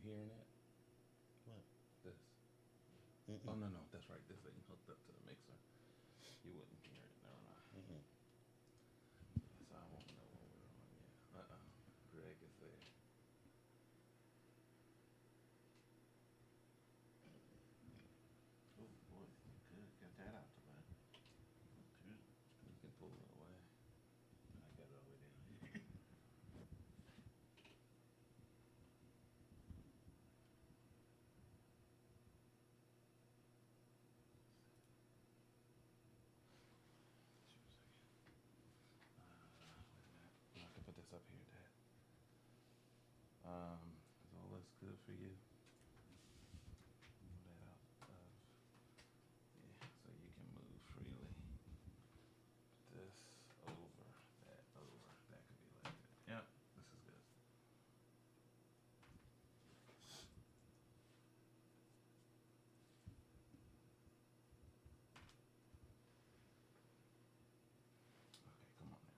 hearing it? What? This. Oh, no, that's right. This ain't hooked up to the mixer. You wouldn't hear it. Never mind. So I won't know when we're on. Yeah. Greg is there. Oh boy, good. Got that out the way. Good. You can pull it away. I got it all the way down here. I can put this up here, Dad. Is all this good for you? Move that out of. Yeah, so you can move freely. This over, that over. That could be like that. Yep, this is good. Okay, come on now.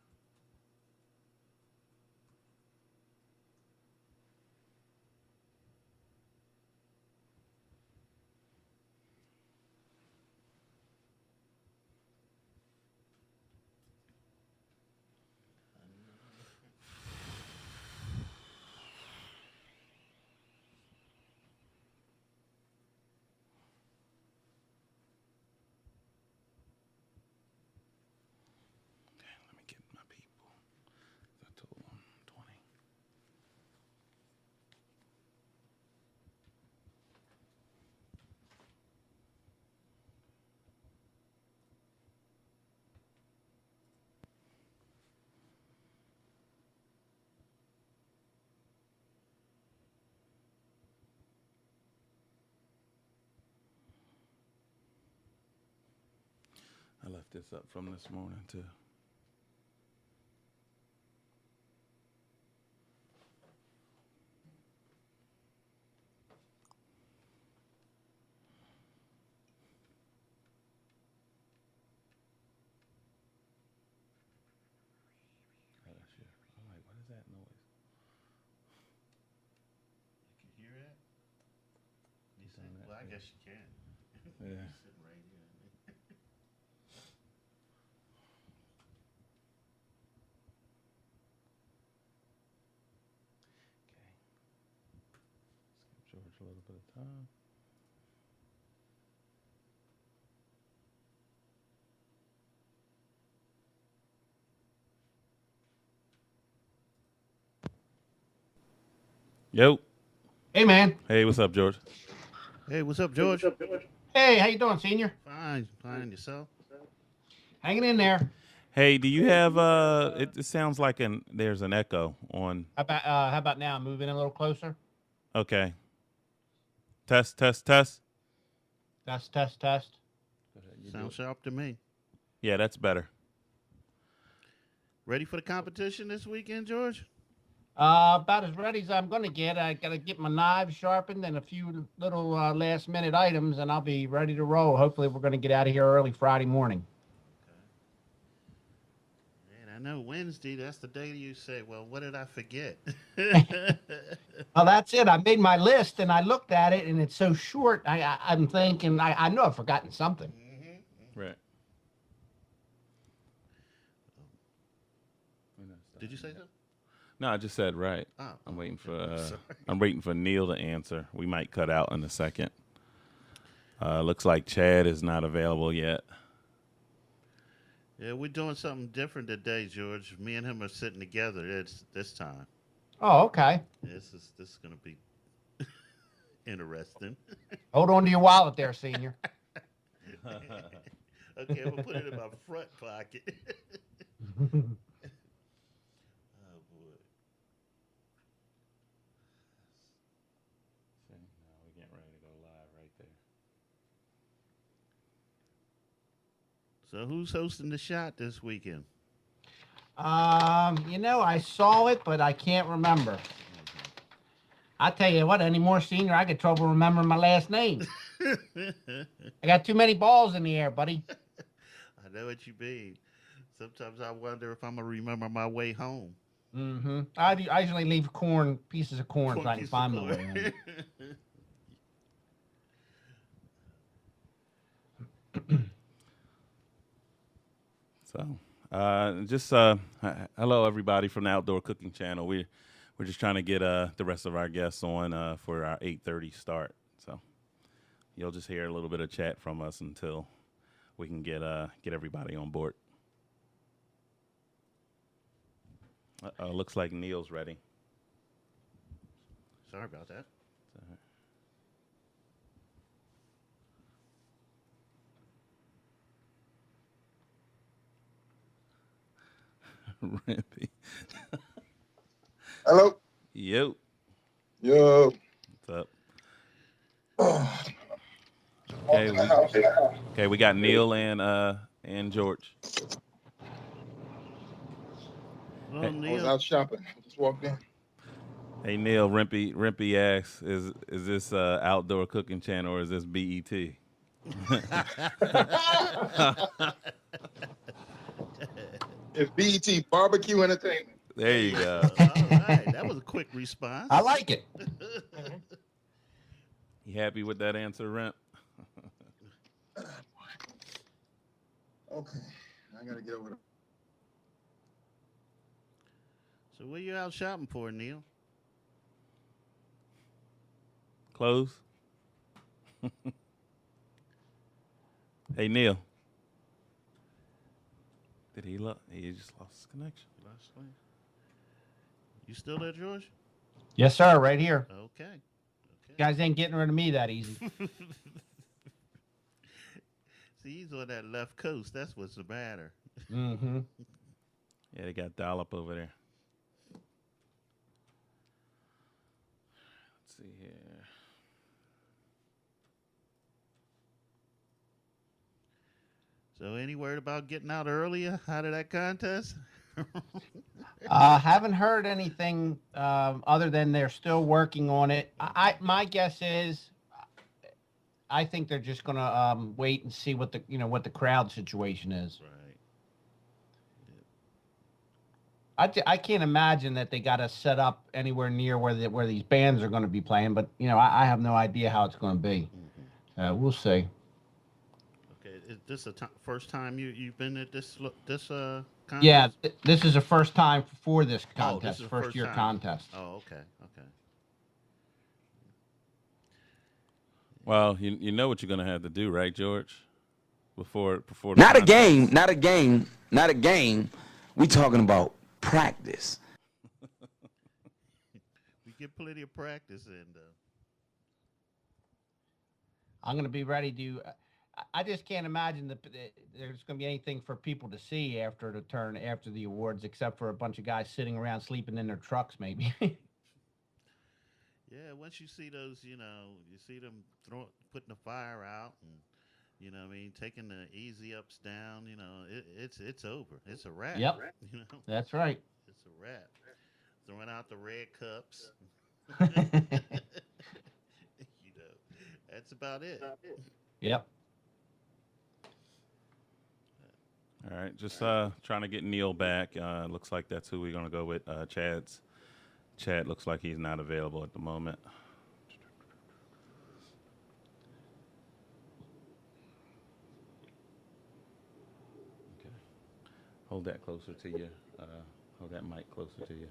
Okay, let me get my people. I told them 20. I left this up from this morning too. Oh, that's your. I'm like, what is that noise? You can hear that? You It's say? on that Well, I page. guess you can. Yeah. You're sitting right here. Okay. Let's give George a little bit of time. Yo. Hey, man. Hey, what's up, George? Hey, what's up, George? Hey, how you doing, Senior? Fine, fine. Yourself? Hanging in there. Hey, do you have it sounds like there's an echo on. How about now? Move in a little closer. Okay. Test, test, test. Test, test, test. Go ahead, you do Sounds it. sharp to me. Yeah, that's better. Ready for the competition this weekend, George? About as ready as I'm going to get. I got to get my knives sharpened and a few little last minute items, and I'll be ready to roll. Hopefully, we're going to get out of here early Friday morning. Okay. Man, I know Wednesday, that's the day you say, well, what did I forget? Well, that's it. I made my list and I looked at it, and it's so short. I'm thinking, I know I've forgotten something. Right. Did you say so? No, I just said right. Oh, I'm waiting for sorry. I'm waiting for Neil to answer. We might cut out in a second. Looks like Chad is not available yet. Yeah, we're doing something different today, George. Me and him are sitting together this time. Oh, okay. This is going to be interesting. Hold on to your wallet there, Senior. Okay, I'm going to put it in my front pocket. Oh, boy. See, now we're getting ready to go live right there. So who's hosting the shot this weekend? I saw it, but I can't remember. I tell you what, anymore, Senior, I get trouble remembering my last name. I got too many balls in the air, buddy. I know what you mean. Sometimes I wonder if I'm going to remember my way home. Mm-hmm. I usually leave pieces of corn so I can Piece of find my corn. way home. So, hello everybody from the Outdoor Cooking Channel. We're just trying to get the rest of our guests on for our 8:30 start. So you'll just hear a little bit of chat from us until we can get everybody on board. Looks like Neil's ready. Sorry about that. Rippy. Hello. Yo. Yo. What's up? Walk in the house. Okay, we got Neil and George. Well, Hey. I was Neil, out shopping. Just walked in. Hey Neil, Rimpy asks, is this Outdoor Cooking Channel or is this BET? It's BET Barbecue Entertainment. There you go. All right, that was a quick response. I like it. You happy with that answer, Rimp? Okay. I gotta get over. So, what you out shopping for, Neil? Close. Hey Neil. Did he he just lost his connection. You still there, George? Yes, sir. Right here. Okay. You guys ain't getting rid of me that easy. See, he's on that left coast. That's what's the matter. Mm-hmm. Yeah, they got Dollop over there. Let's see here. So, any word about getting out earlier out of that contest? Haven't heard anything other than they're still working on it. My guess is, I think they're just gonna wait and see what the crowd situation is. Right. I can't imagine that they got to set up anywhere near where these bands are going to be playing, but I have no idea how it's going to be. Mm-hmm. We'll see. Okay, is this first time you've been at this contest? Yeah, this is the first time for this contest, this is the first year time. contest. Oh, okay. Well, you know what you're gonna have to do, right, George? Before the Not a contest. game, not a game, not a game. We talking about practice. We get plenty of practice in, though. I'm going to be ready to. I just can't imagine that there's going to be anything for people to see after the awards, except for a bunch of guys sitting around sleeping in their trucks, maybe. Yeah, once you see those, you see them putting the fire out, and taking the easy ups down. It's over. It's a wrap. Yep. That's right. It's a wrap. Throwing out the red cups. That's about it. Yep. All right, just trying to get Neil back. Looks like that's who we're gonna go with. Chad looks like he's not available at the moment. Okay, hold that closer to you. Hold that mic closer to you.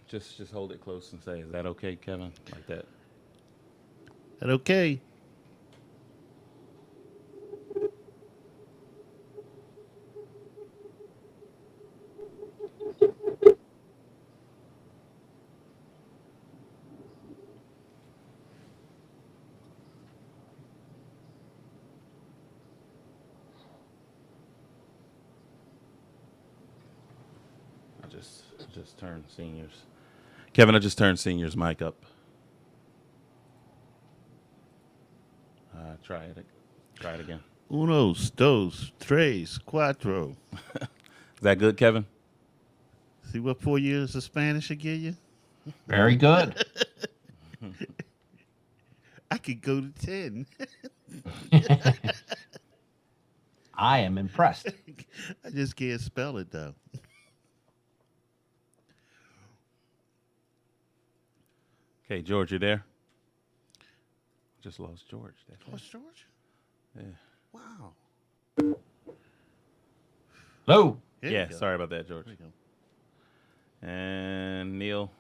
Just hold it close and say, "Is that okay, Kevin?" Like that. That okay? I just turned seniors. Kevin, I just turned seniors mic up. Try it again. Unos, dos, tres, cuatro. Is that good, Kevin? See what 4 years of Spanish I give you? Very good. I could go to 10. I am impressed. I just can't spell it, though. Okay, George, you there? Just lost George. Lost George? Yeah. Wow. Hello. Yeah, sorry about that, George. There you go. And Neil.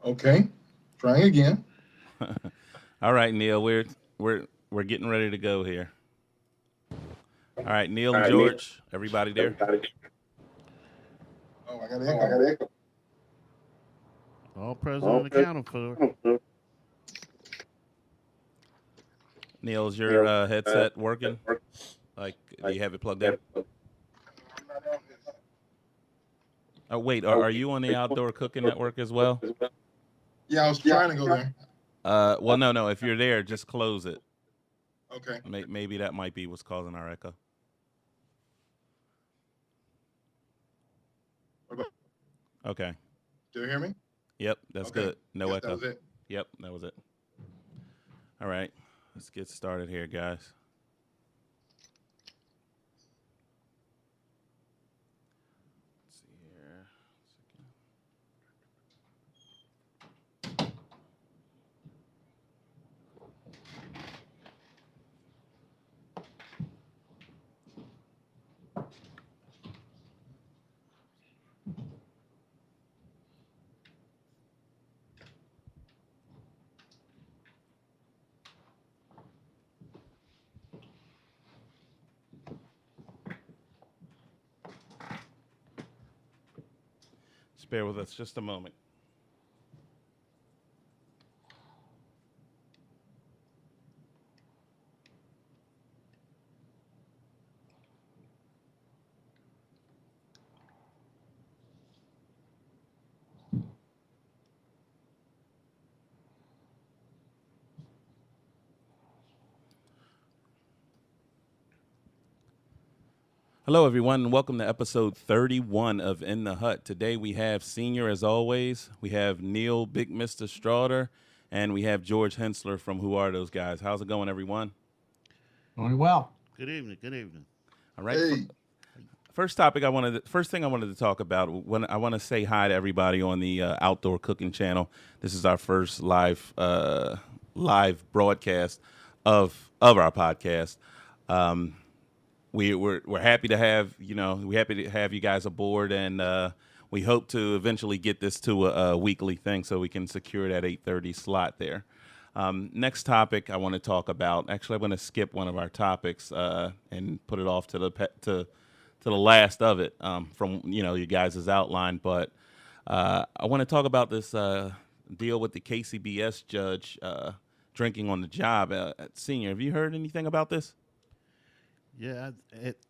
Okay, trying again. All right, Neil, we're getting ready to go here. All right, Neil and George, everybody there? Oh, I got an echo. All present and accounted for. Neil, is your headset working? Like, do you have it plugged in? Oh, wait, are you on the Outdoor Cooking Network as well? Yeah, I was trying to go there. Well, no. If you're there, just close it. Okay. Maybe that might be what's causing our echo. What about? Okay. Do you hear me? Yep, that's Okay. good. No Yes, echo. that was it. Yep, that was it. All right, let's get started here, guys. Let's see here. Just bear with us just a moment. Hello, everyone, and welcome to episode 31 of In the Hut. Today we have Senior, as always. We have Neil Bigmists Strauder, and we have George Hensler from Who Are Those Guys. How's it going, everyone? Doing well. Good evening. Good evening. All right. Hey. First thing I wanted to talk about. I want to say hi to everybody on the Outdoor Cooking channel. This is our first live broadcast of our podcast. We're happy to have you guys aboard, and we hope to eventually get this to a weekly thing so we can secure that 8:30 slot there. Next topic I want to talk about. Actually, I'm going to skip one of our topics and put it off to the last of it from you guys' outline. But I want to talk about this deal with the KCBS judge drinking on the job. Senior, have you heard anything about this? Yeah,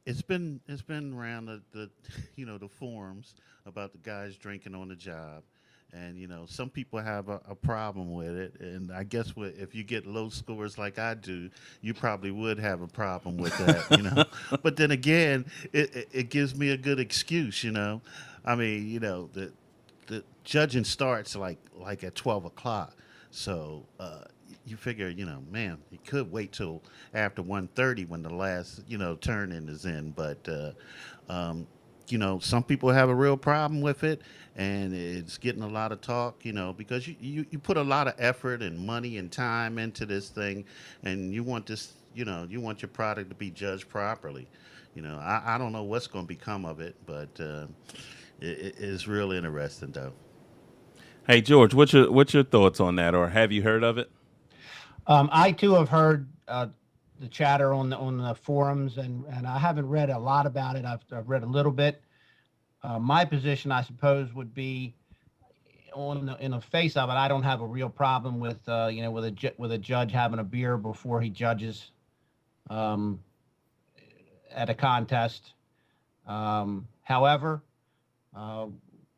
it's been around the the forums about the guys drinking on the job, and some people have a problem with it, and I guess if you get low scores like I do, you probably would have a problem with that, But then again, it gives me a good excuse, I mean, the judging starts like at 12 o'clock, so. You figure, man, you could wait till after 1:30 when the last, turn-in is in. But, some people have a real problem with it, and it's getting a lot of talk, because you put a lot of effort and money and time into this thing, and you want this, you want your product to be judged properly. I don't know what's going to become of it, but it is real interesting, though. Hey, George, what's your thoughts on that, or have you heard of it? I too have heard the chatter on the forums, and I haven't read a lot about it. I've read a little bit. My position, I suppose, would be in the face of it. I don't have a real problem with with a judge having a beer before he judges at a contest. However, going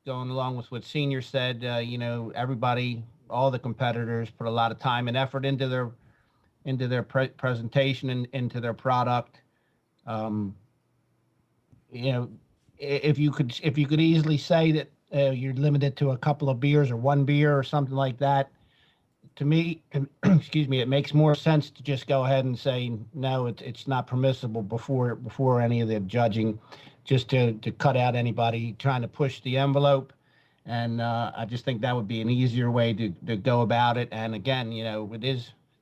along with what Senior said, everybody. All the competitors put a lot of time and effort into their presentation and into their product. If you could easily say that you're limited to a couple of beers or one beer or something like that, to me, excuse me, it makes more sense to just go ahead and say no, it's not permissible before any of the judging, just to cut out anybody trying to push the envelope. And I just think that would be an easier way to go about it. And again,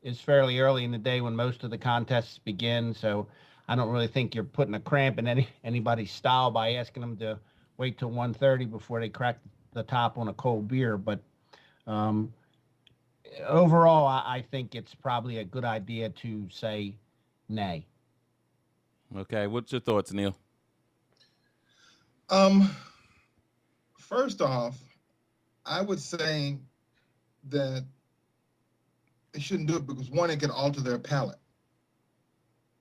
it's fairly early in the day when most of the contests begin, so I don't really think you're putting a cramp in anybody's style by asking them to wait till 1:30 before they crack the top on a cold beer. But overall, I think it's probably a good idea to say nay. Okay, what's your thoughts, Neil? First off, I would say that they shouldn't do it because one, it can alter their palate.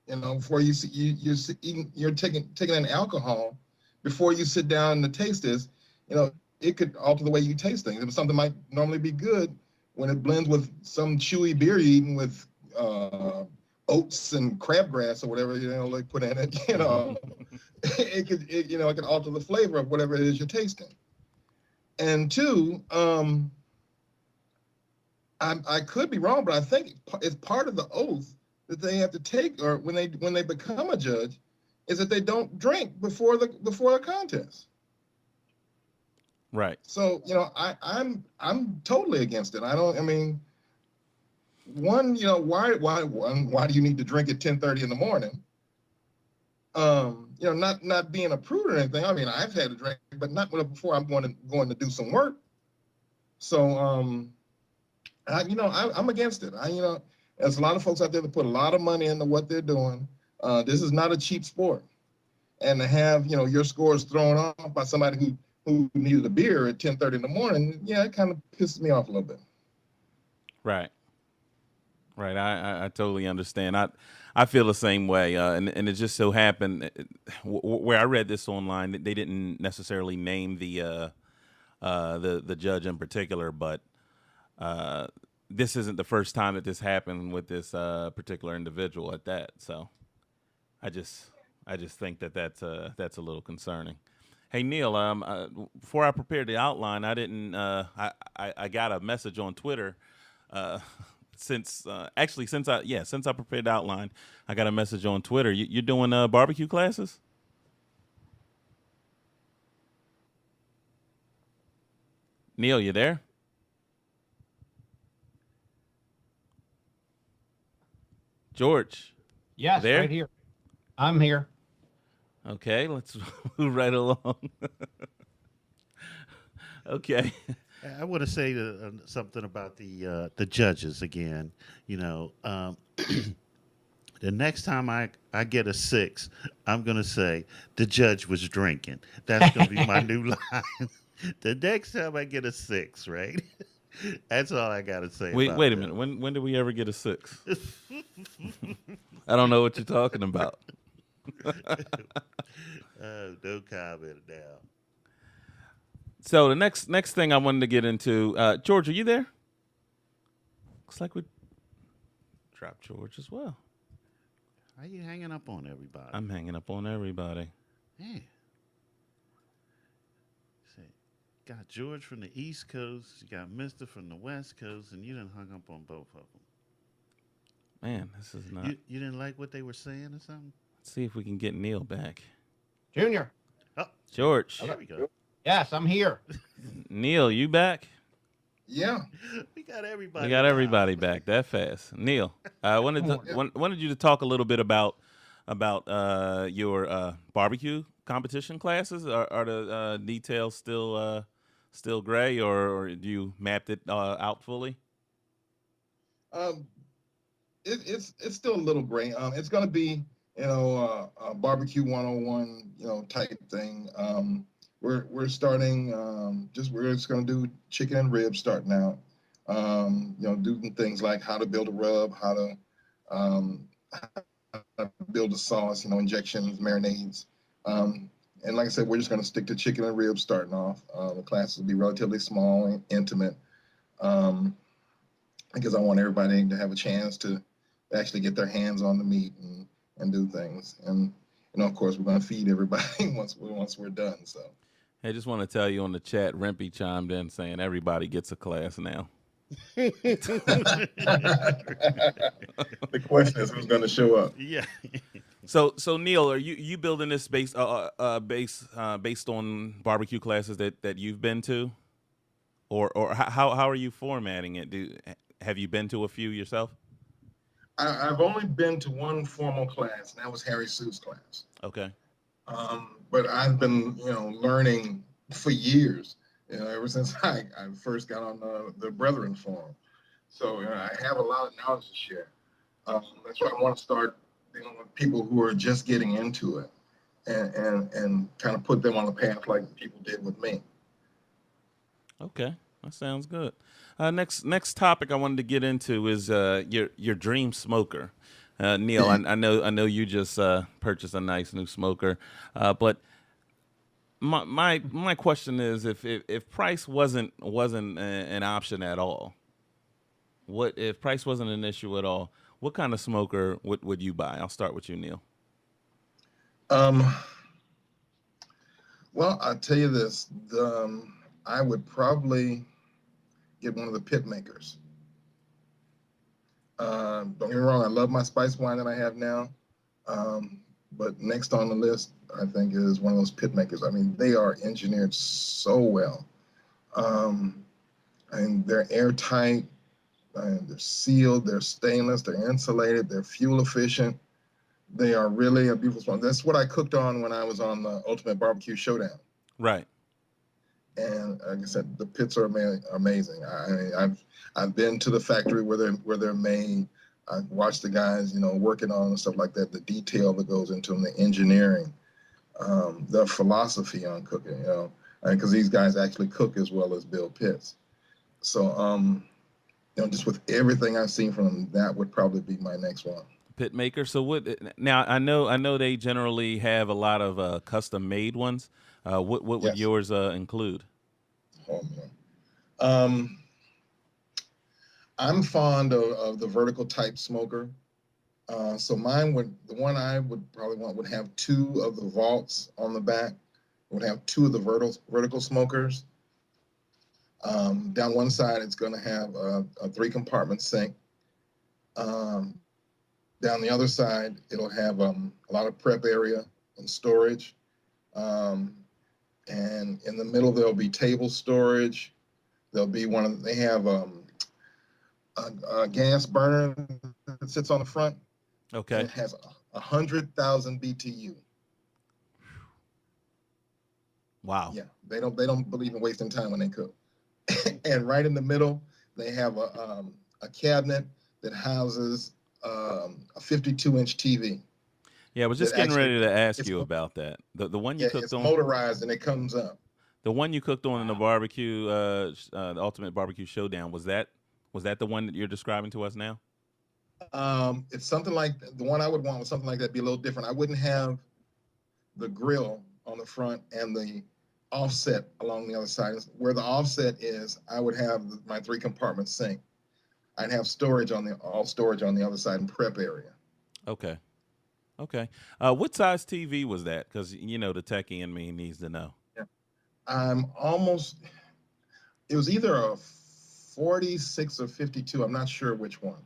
Before you're taking in alcohol, before you sit down to taste this, it could alter the way you taste things. If something might normally be good, when it blends with some chewy beer you're eating with oats and crabgrass or whatever they put in it, it could alter the flavor of whatever it is you're tasting. And two, I could be wrong, but I think it's part of the oath that they have to take, or when they become a judge, is that they don't drink before the contest. Right. So I'm totally against it. One, why do you need to drink at 10:30 in the morning? Not being a prude or anything. I've had a drink, but not before I'm going to do some work. So I'm against it. There's a lot of folks out there that put a lot of money into what they're doing. This is not a cheap sport, and to have your scores thrown off by somebody who needed a beer at 10:30 in the morning, it kind of pisses me off a little bit. Right. I totally understand. I feel the same way, and it just so happened where I read this online, they didn't necessarily name the judge in particular, but this isn't the first time that this happened with this particular individual at that. So I just think that's a little concerning. Hey Neil, before I prepared the outline, I didn't. I got a message on Twitter. Since I prepared the outline, I got a message on Twitter. You're doing barbecue classes? Neil, you there? George? Yes, there? Right here. I'm here. Okay, let's move right along. Okay. I want to say something about the judges again. The next time I get a 6, I'm going to say the judge was drinking. That's going to be my new line. The next time I get a 6, right? That's all I got to say. Wait about a that. minute. When did we ever get a 6? I don't know what you're talking about. No comment now. So the next thing I wanted to get into, George, are you there? Looks like we dropped George as well. How you hanging up on everybody? I'm hanging up on everybody. Yeah. Got George from the East Coast, you got Mister from the West Coast, and you done hung up on both of them. Man, this is not. You didn't like what they were saying or something? Let's see if we can get Neil back. Junior. Oh, George. there we go. Yes, I'm here. Neil, you back? Yeah. We got everybody. We got everybody back that fast. Neil, I wanted you to talk a little bit about your barbecue competition classes. Are the details still gray, or do you mapped it out fully? It's still a little gray. It's going to be a barbecue 101 type thing. We're starting we're just going to do chicken and ribs starting out. Do things like how to build a rub, how to build a sauce, injections, marinades. And like I said, we're just going to stick to chicken and ribs starting off. The classes will be relatively small and intimate because I want everybody to have a chance to actually get their hands on the meat and do things. And, of course, we're going to feed everybody once we're done. So. I just want to tell you on the chat, Rempy chimed in saying everybody gets a class now. The question is who's going to show up. Yeah. So Neil, are you building this based on barbecue classes that you've been to, or how are you formatting it? Have you been to a few yourself? I've only been to one formal class, and that was Harry Sue's class. Okay. But I've been, learning for years, ever since I first got on the Brethren Forum. So I have a lot of knowledge to share. That's why I want to start dealing with people who are just getting into it, and kind of put them on the path like people did with me. Okay, that sounds good. Next topic I wanted to get into is your dream smoker. Neil, I know you just purchased a nice new smoker, but my question is if price wasn't an option at all, if price wasn't an issue at all, what kind of smoker would you buy? I'll start with you, Neil. Well, I'll tell you this, I would probably get one of the pit makers. Don't get me wrong, I love my spice wine that I have now. But next on the list, I think, is one of those pit makers. I mean, they are engineered so well. And they're airtight, and they're sealed, they're stainless, they're insulated, they're fuel efficient. They are really a beautiful smoke. That's what I cooked on when I was on the Ultimate Barbecue Showdown. Right. And like I said, the pits are amazing. I've been to the factory where they're made. I've watched the guys, working on and stuff like that. The detail that goes into them, the engineering, the philosophy on cooking. Because these guys actually cook as well as build pits. So, just with everything I've seen from them, that would probably be my next one. Pit maker. So what? Now I know they generally have a lot of custom made ones. What would yours include? Oh, man. I'm fond of the vertical type smoker. So the one I would probably want would have two of the vaults on the back. It would have two of the vertical smokers. Down one side, it's going to have a 3-compartment sink. Down the other side, it'll have a lot of prep area and storage. And in the middle, there'll be table storage. There'll be they have a gas burner that sits on the front. Okay. It has 100,000 BTU. Wow. Yeah, they don't believe in wasting time when they cook. And right in the middle, they have a cabinet that houses a 52-inch TV. Yeah, I was just getting ready to ask you about that. The one you cooked it's on. motorized and it comes up. The one you cooked on in the barbecue, the Ultimate Barbecue Showdown, was that the one that you're describing to us now? It's something like the one I would want was something like that. Be a little different. I wouldn't have the grill on the front and the offset along the other side. Where the offset is, I would have my 3-compartment sink. I'd have storage on the other side and prep area. Okay. What size TV was that? Because the techie in me needs to know. Yeah. It was either a 46 or 52. I'm not sure which one.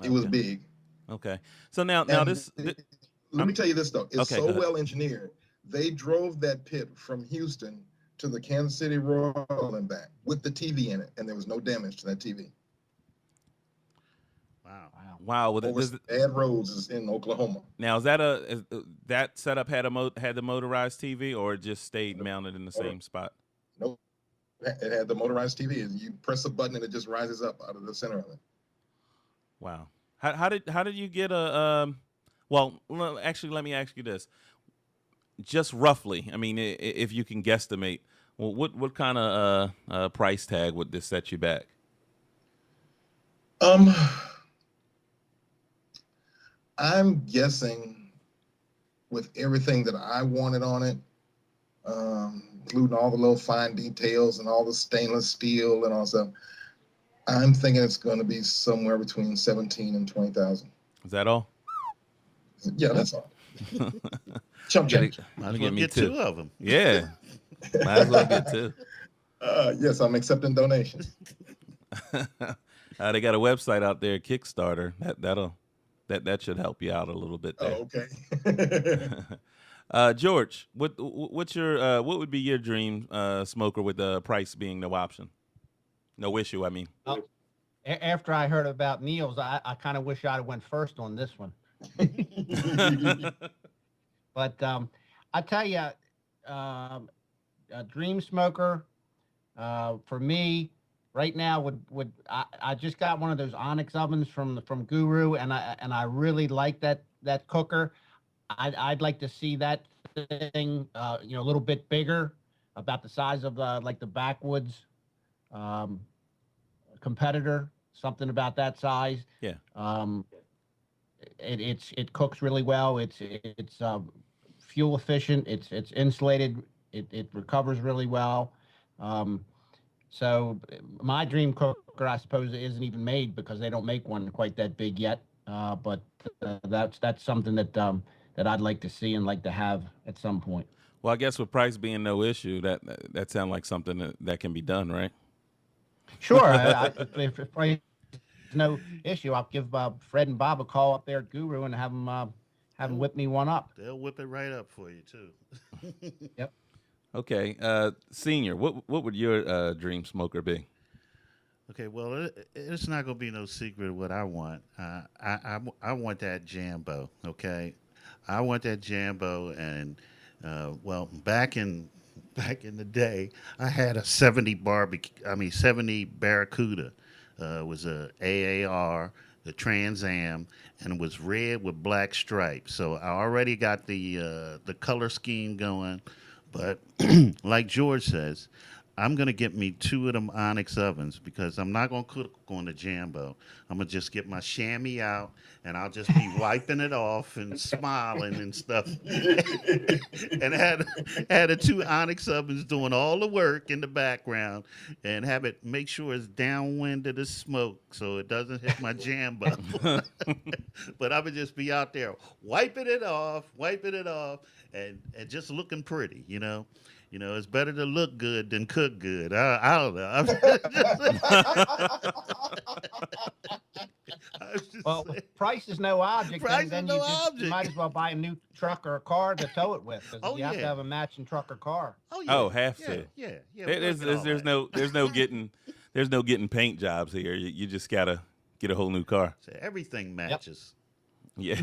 It was big. Okay. So now this. Let me tell you this though. It's okay, so well engineered. They drove that pit from Houston to the Kansas City Royal and back with the TV in it, and there was no damage to that TV. Wow. Well, bad roads is in Oklahoma. Now, is that setup had the motorized TV, or it just stayed mounted in the same spot? Nope. It had the motorized TV. You press a button and it just rises up out of the center of it. Wow. How did you get a? Well, actually, let me ask you this. Just roughly, I mean, if you can guesstimate, well, what kind of price tag would this set you back? I'm guessing with everything that I wanted on it, including all the little fine details and all the stainless steel and all stuff, I'm thinking it's going to be somewhere between 17 and 20,000. Is that all? Yeah, that's all. Chump change. Might as well get two of them. Yeah, might as well get two. Yes, I'm accepting donations. They got a website out there, Kickstarter. That should help you out a little bit there. Oh, okay. George, what would be your dream smoker with the price being no option, no issue? I mean, After I heard about Neil's, I kind of wish I'd have went first on this one. But I tell you, a dream smoker for me right now would I just got one of those Onyx ovens from Guru, and I really like that cooker. I'd like to see that thing a little bit bigger, about the size of like the Backwoods competitor, something about that size. Yeah. It cooks really well. It's fuel efficient. It's insulated. It recovers really well. So my dream cooker, I suppose, isn't even made because they don't make one quite that big yet. But that's something that I'd like to see and like to have at some point. Well, I guess with price being no issue, that sounds like something that can be done, right? Sure. If price is no issue, I'll give Fred and Bob a call up there at Guru and have them whip me one up. They'll whip it right up for you too. Yep. Okay, Senior, what would your dream smoker be? Okay, well, it's not gonna be no secret what I want. I want that Jambo. Okay, I want that Jambo, and well, back in the day, I had a 70 Barracuda. It was a AAR, the Trans Am, and it was red with black stripes. So I already got the color scheme going. But like George says, I'm going to get me 2 of them Onyx ovens because I'm not going to cook on the Jambo. I'm going to just get my chamois out, and I'll just be wiping it off and smiling and stuff. And had the 2 Onyx ovens doing all the work in the background and have it make sure it's downwind of the smoke so it doesn't hit my Jambo. But I would just be out there wiping it off, and just looking pretty, you know. You know, it's better to look good than cook good. I don't know. Well, price is no object. Price then is no object. You might as well buy a new truck or a car to tow it with. Oh, you have to have a matching truck or car. Oh, yeah. Oh, have to. Yeah. There's no getting paint jobs here. You just gotta get a whole new car. So everything matches. Yeah.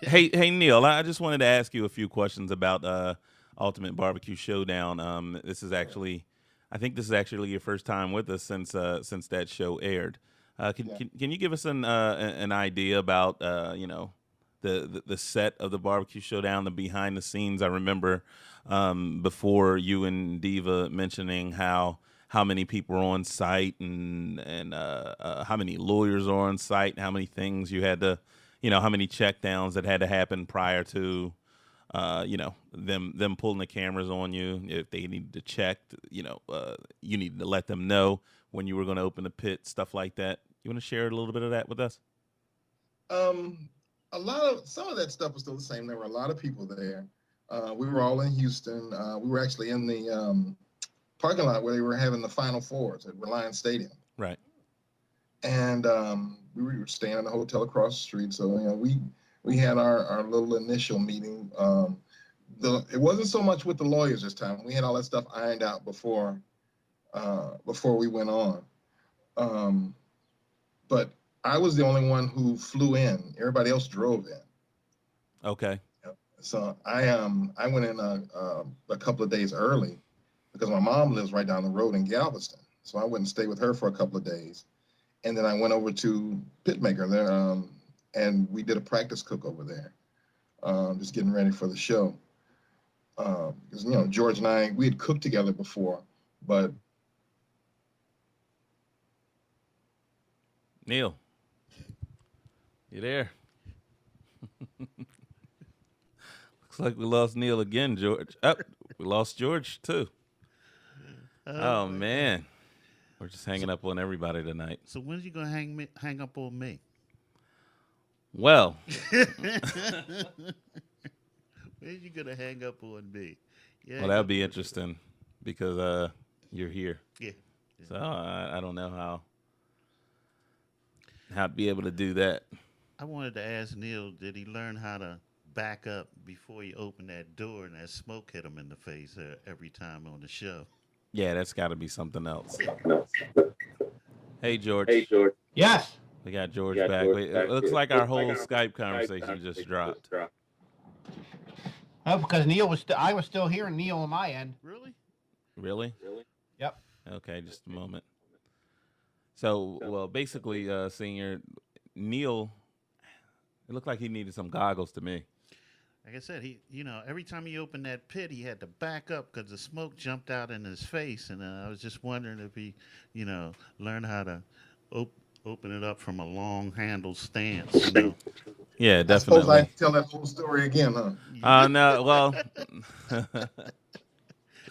Hey Neil, I just wanted to ask you a few questions about Ultimate Barbecue Showdown. I think this is actually your first time with us since that show aired. Can you give us an idea about the set of the Barbecue Showdown, the behind the scenes? I remember before you and Diva mentioning how many people are on site and how many lawyers are on site, and how many things you had to, how many checkdowns that had to happen prior to them pulling the cameras on you. If they needed to check, you needed to let them know when you were going to open the pit, stuff like that. You want to share a little bit of that with us? Some of that stuff was still the same. There were a lot of people there. We were all in Houston. We were actually in the parking lot where they were having the Final Fours at Reliance Stadium. Right. And we were staying in a hotel across the street. So, we had our little initial meeting. It wasn't so much with the lawyers this time. We had all that stuff ironed out before we went on. But I was the only one who flew in. Everybody else drove in. Okay. So I went in a couple of days early because my mom lives right down the road in Galveston. So I went and stayed with her for a couple of days. And then I went over to Pitmaker there, and we did a practice cook over there, just getting ready for the show. Because, George and I, we had cooked together before, but... Neil, you there? Looks like we lost Neil again, George. Oh, we lost George, too. Oh, man. We're just hanging up on everybody tonight. So when's you going to hang up on me? Well. When's you going to hang up on me? Yeah, well, that'll be interesting because you're here. Yeah. So I don't know how to be able to do that. I wanted to ask Neil, did he learn how to back up before he opened that door and that smoke hit him in the face every time on the show? Yeah, that's got to be something else. Hey, George. Yes. We got George back. It looks like our whole Skype conversation just dropped. Oh, because I was still hearing Neil on my end. Really? Yep. Okay, just a moment. So, well, basically, Senior, Neil, it looked like he needed some goggles to me. Like I said, every time he opened that pit, he had to back up because the smoke jumped out in his face, and I was just wondering if he, learned how to open it up from a long handle stance. Yeah, definitely. I suppose I tell that whole story again, huh? No, well,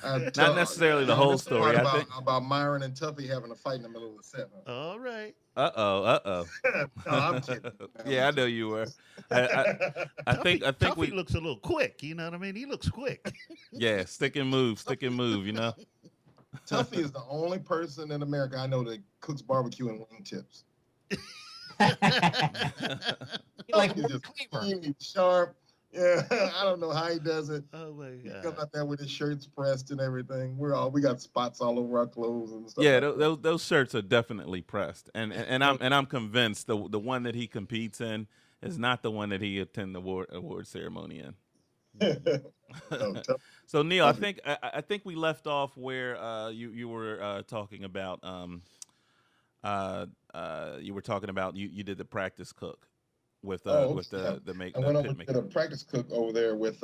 not necessarily the whole story. I think about Myron and Tuffy having a fight in the middle of the set. Huh? All right. Uh-oh. No, I'm kidding. Yeah, I know you were. I think Tuffy looks a little quick. You know what I mean? He looks quick. Yeah, stick and move. Tuffy is the only person in America I know that cooks barbecue and wingtips. Like He's just clean, he's sharp. Yeah, I don't know how he does it. Oh my He God. comes out there with his shirts pressed and everything. We got spots all over our clothes and stuff. Yeah, like those shirts are definitely pressed, and I'm convinced the one that he competes in is not the one that he attend the award ceremony in. So Neil, I think we left off where you were talking about you did the practice cook with the make. I went over to the practice cook over there with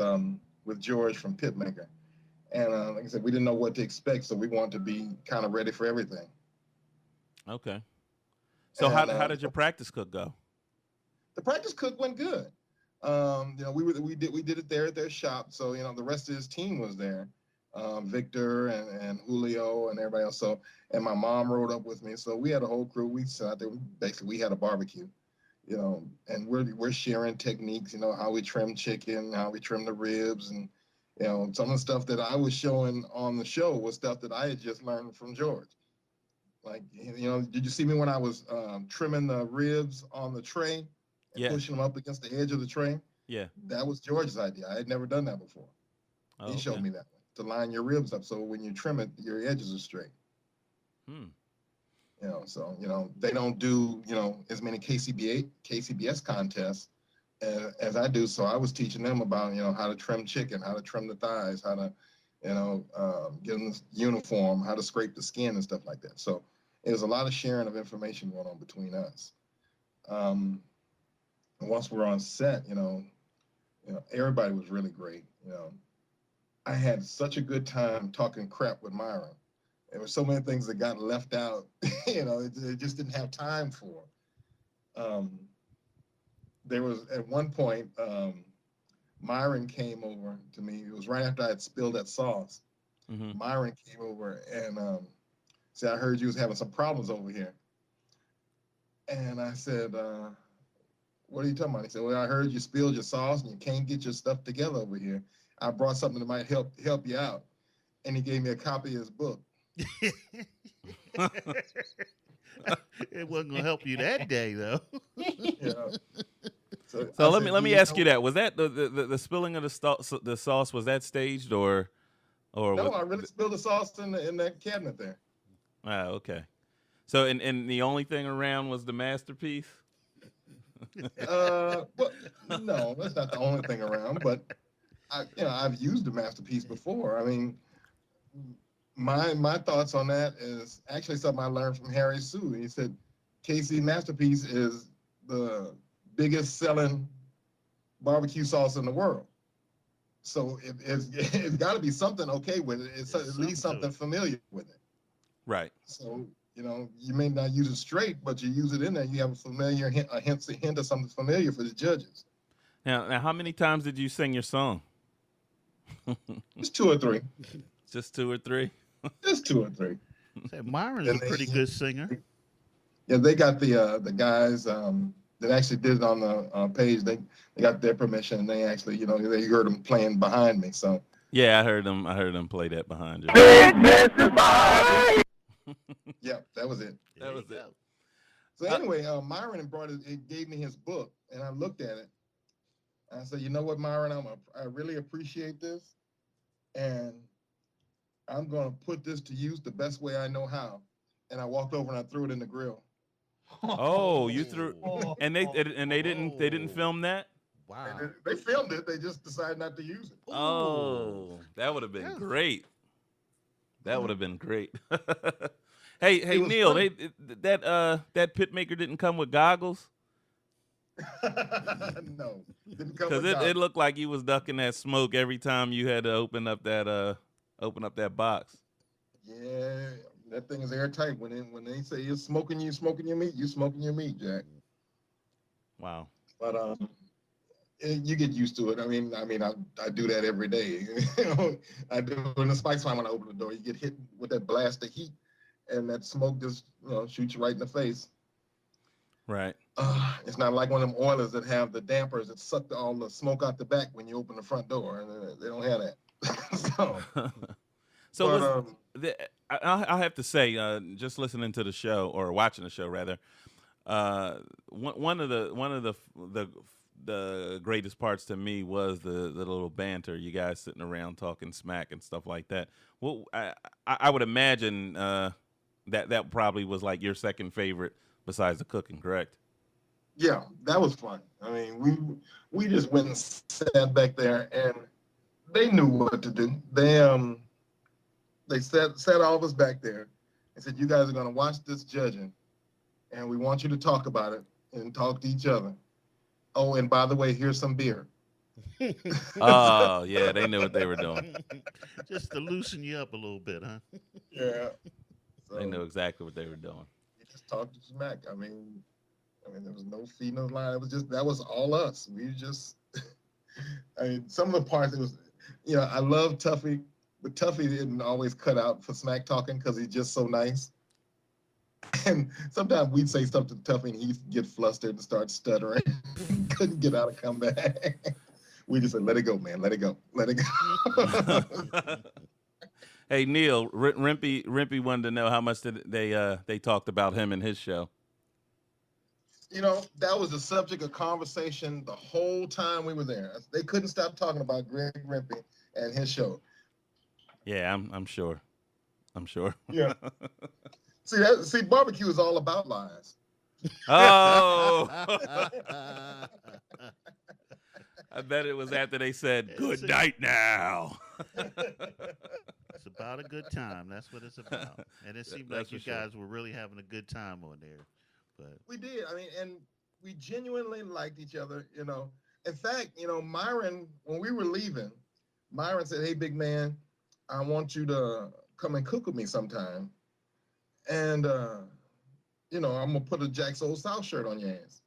George from Pitmaker, and like I said, we didn't know what to expect, so we wanted to be kind of ready for everything. Okay. So how did your practice cook go? The practice cook went good. We did it there at their shop. So the rest of his team was there, Victor and Julio and everybody else. So and my mom rode up with me. So we had a whole crew. We sat out there. Basically, we had a barbecue, and we're sharing techniques. How we trim chicken, how we trim the ribs, and some of the stuff that I was showing on the show was stuff that I had just learned from George. Like did you see me when I was trimming the ribs on the tray? Yeah. Pushing them up against the edge of the tray. Yeah. That was George's idea. I had never done that before. He showed me that to line your ribs up so when you trim it, your edges are straight. So they don't do as many KCBS contests as I do. So I was teaching them about how to trim chicken, how to trim the thighs, how to get them uniform, how to scrape the skin and stuff like that. So it was a lot of sharing of information going on between us. And once we're on set, everybody was really great. I had such a good time talking crap with Myron. There were so many things that got left out, it just didn't have time for. There was at one point, Myron came over to me. It was right after I had spilled that sauce. Mm-hmm. Myron came over and said, "I heard you was having some problems over here." And I said, "What are you talking about?" He said, "Well, I heard you spilled your sauce and you can't get your stuff together over here. I brought something that might help you out." And he gave me a copy of his book. It wasn't gonna help you that day, though. So let me ask you that: was that the spilling of the sauce? Was that staged or? No, I really spilled the sauce in that cabinet there. Ah, okay. So and the only thing around was the masterpiece. Well, no, that's not the only thing around. But I've used the masterpiece before. I mean, my thoughts on that is actually something I learned from Harry Sue. He said, "KC Masterpiece is the biggest selling barbecue sauce in the world. So it's got to be something okay with it. It's at least something familiar with it." Right. So you may not use it straight, but you use it in there. You have a familiar hint of something familiar for the judges. Now, how many times did you sing your song? Just 2 or 3. Just 2 or 3. Just 2 or 3. Myron's a pretty good singer. Yeah, they got the guys that actually did it on the page. They got their permission, and they actually, they heard them playing behind me. So yeah, I heard them play that behind you. Yep, that was it. That was it. So anyway, Myron brought it. It gave me his book, and I looked at it. And I said, "You know what, Myron? I really appreciate this, and I'm going to put this to use the best way I know how." And I walked over and I threw it in the grill. Oh, you threw, and they didn't film that. Wow. And they filmed it. They just decided not to use it. Oh, that would have been Yes. great. That would have been great. Hey, was Neil, funny. that pit maker didn't come with goggles No, didn't come because with it looked like you was ducking that smoke every time you had to open up that box. Yeah, that thing is airtight. When they say you're smoking your meat, you smoking your meat, Jack. Wow. But you get used to it. I mean, I do that every day. I do it in the spice farm when I open the door. You get hit with that blast of heat, and that smoke just shoots you right in the face. Right. It's not like one of them oilers that have the dampers that suck all the smoke out the back when you open the front door, and they don't have that. So I'll have to say, just listening to the show or watching the show rather, one of the greatest parts to me was the little banter, you guys sitting around talking smack and stuff like that. Well, I would imagine that probably was like your second favorite besides the cooking, correct? Yeah, that was fun. I mean, we just went and sat back there, and they knew what to do. They sat all of us back there and said, "You guys are going to watch this judging, and we want you to talk about it and talk to each other. Oh, and by the way, here's some beer." Oh, yeah, they knew what they were doing. Just to loosen you up a little bit, huh? Yeah. So They knew exactly what they were doing. we just talked smack. I mean, there was no fee, no line. It was just, that was all us. We just, some of the parts, it was, I love Tuffy, but Tuffy didn't always cut out for smack talking because he's just so nice. And sometimes we'd say something to Tuffy and he'd get flustered and start stuttering. Couldn't get out a comeback. We just said, "Let it go, man. Let it go. Let it go." Hey, Neil, Rimpy wanted to know how much they talked about him in his show. That was the subject of conversation the whole time we were there. They couldn't stop talking about Greg Rimpy and his show. Yeah, I'm sure. Yeah. See, barbecue is all about lies. Oh. I bet it was after they said, "Good night now." It's about a good time. That's what it's about. And it seemed like you guys were really having a good time on there. But we did. And we genuinely liked each other. In fact, Myron, when we were leaving, Myron said, "Hey, big man, I want you to come and cook with me sometime. And, I'm going to put a Jack's Old South shirt on your ass."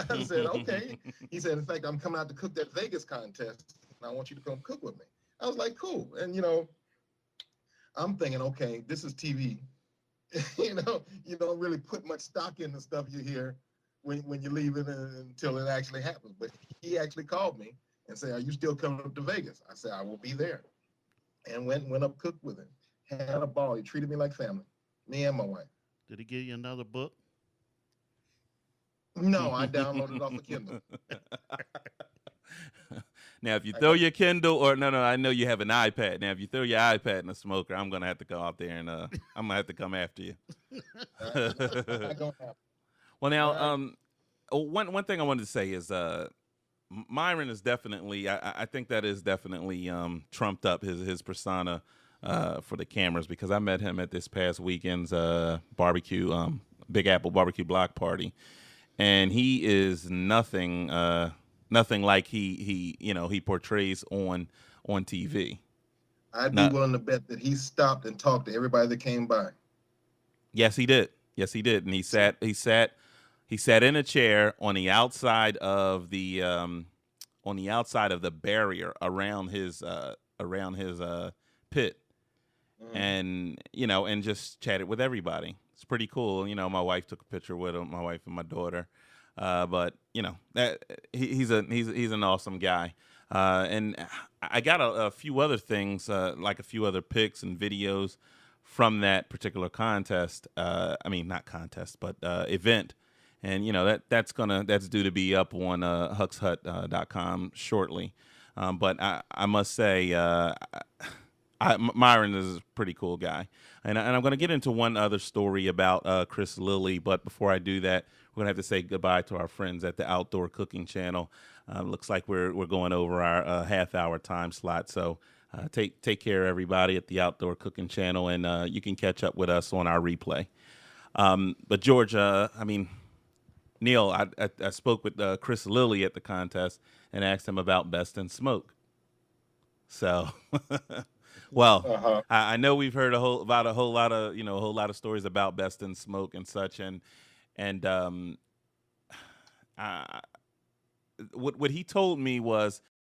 I said, "Okay." He said, "In fact, I'm coming out to cook that Vegas contest, and I want you to come cook with me." I was like, "Cool." And, I'm thinking, okay, this is TV. You don't really put much stock in the stuff you hear when you leave it until it actually happens. But he actually called me and said, "Are you still coming up to Vegas?" I said, "I will be there." And went up, cooked with him. Had a ball. He treated me like family, me and my wife. did he give you another book? No, I downloaded it off of Kindle. Now, if you throw your Kindle, or no, I know you have an iPad. Now, if you throw your iPad in a smoker, I'm gonna have to go out there and I'm gonna have to come after you. Well, now, one thing I wanted to say is Myron is definitely, I think that is definitely trumped up his persona for the cameras, because I met him at this past weekend's barbecue, Big Apple BBQ block party, and he is nothing like he portrays on TV. I'd be willing to bet that he stopped and talked to everybody that came by. Yes, he did. And he sat in a chair on the outside of the barrier around his pit, and and just chatted with everybody. It's pretty cool. My wife took a picture with him, my wife and my daughter. But that he's an awesome guy. And I got a few other things, like a few other pics and videos from that particular contest. I mean, not contest, but event. And that's due to be up on huckshut.com shortly. But I must say, Myron is a pretty cool guy, and I'm going to get into one other story about Chris Lilly. But before I do that, we're going to have to say goodbye to our friends at the Outdoor Cooking Channel. Looks like we're going over our half-hour time slot, so take care, everybody, at the Outdoor Cooking Channel, and you can catch up with us on our replay. But George, Neil, I spoke with Chris Lilly at the contest and asked him about Best in Smoke. So, well, I know we've heard a whole lot of stories about Best in Smoke and such, and what he told me was